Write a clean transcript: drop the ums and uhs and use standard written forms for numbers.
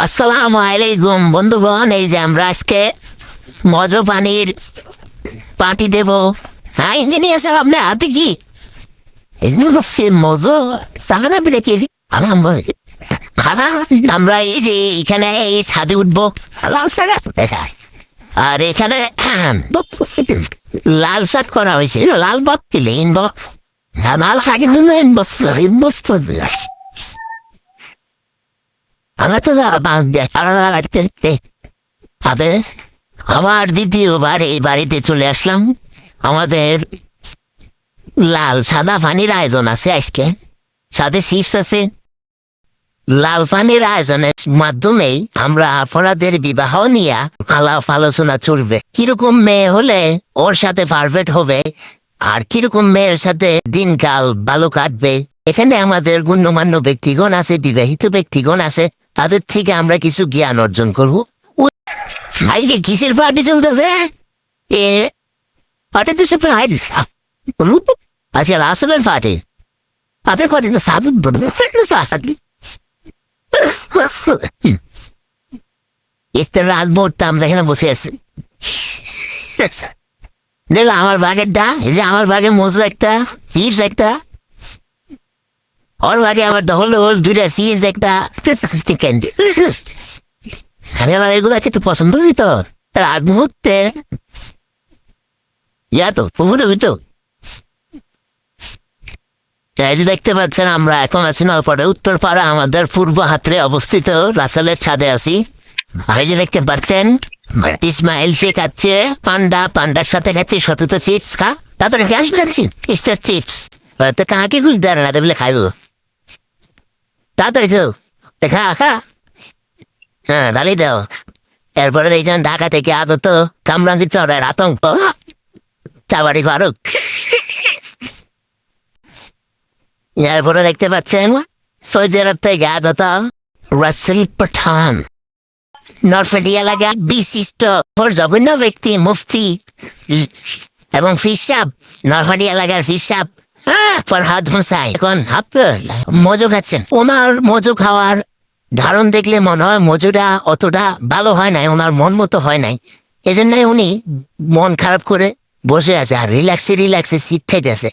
আসসালামু আলাইকুম বন্ধুগণ, এই যে আমরা আজকে মজো পানির পার্টি দেব। হ্যাঁ ইঞ্জিনিয়ার সাহেব, আপনার হাতে কি এগুলো হচ্ছে মজো সাহানা বিলেকে আমরা এই যে এখানে এই ছাদে উঠবো, আর এখানে লাল শাক করা হয়েছে, লাল বক কিলে ইনবো লাল শাকের জন্য আমরা তো আমার দ্বিতীয়বার এই বাড়িতে চলে আসলাম। আমাদের লাল সাদা পানির আয়োজন আছে আজকে, সাথে চিপস আছে। লাল পানির আয়োজনের মাধ্যমেই আমরা আপনাদের বিবাহ নিয়ে আলাপ আলোচনা চলবে। কিরকম মেয়ে হলে ওর সাথে পারফেক্ট হবে, আর কিরকম মেয়ের সাথে দিনকাল ভালো কাটবে। এখানে আমাদের গণ্যমান্য ব্যক্তিগণ আছে, বিবাহিত ব্যক্তিগণ আছে, তাদের থেকে আমরা কিছু জ্ঞান অর্জন করবো। আজকে কিসের পার্টি চলতেছে? আচ্ছা রাসেলের পার্টি। তাদের পার্টি রাত ভোরটা আমরা এখানে বসে আছি। দেখলো আমার বাগের ডা, এই যে আমার বাগে মজু একটা, চিপস একটা, ওর বাগে আমার ডবল দুইটা চিপস একটা চিকেন। আমি আমার এগুলো খেতে পছন্দ করি তো, তার আগ মুহূর্তে তো পুকুরে হইতো। দেখতে পাচ্ছেন আমরা এখন আছি নলপরে উত্তরপাড়া, আমাদের পূর্ব হাতরে অবস্থিত রাসেলের ছাদে আছি। এই যে দেখতে পাচ্ছেন ইসমাইল সে খাচ্ছে পান্ডা, পান্ডার সাথে খাচ্ছে সতত চিপস। খা তাড়াতাড়ি আসি যাচ্ছি ইস্টার চিপস, তো কাকে খুঁজ দেয় না বলে খাইব, তাড়াতাড়ি খেও খা খা। হ্যাঁ ডালি দাও। এরপরে দেখছেন ঢাকা থেকে আগত কামরাঙ্গি চড়ার আতঙ্ক চাবাড়ি ফারুক। এরপরে দেখতে পাচ্ছেন সৌদি আরব থেকে আগত রাসেল পাঠান, নরফেডি এলাকার বিশিষ্ট জঘন্য ব্যক্তি মুফতি এবং ফিসাব, নরফেডি এলাকার ফিসাব ফরহাদ হোসাইন এখন মজু খাচ্ছেন। ওনার মজু খাওয়ার ধারণ দেখলে মনে হয় মজুরা অতটা ভালো হয় নাই, ওনার মন মতো হয় নাই। এজন্যই উনি মন খারাপ করে বসে আছে আর রিল্যাক্সে সিট খাইতেছে।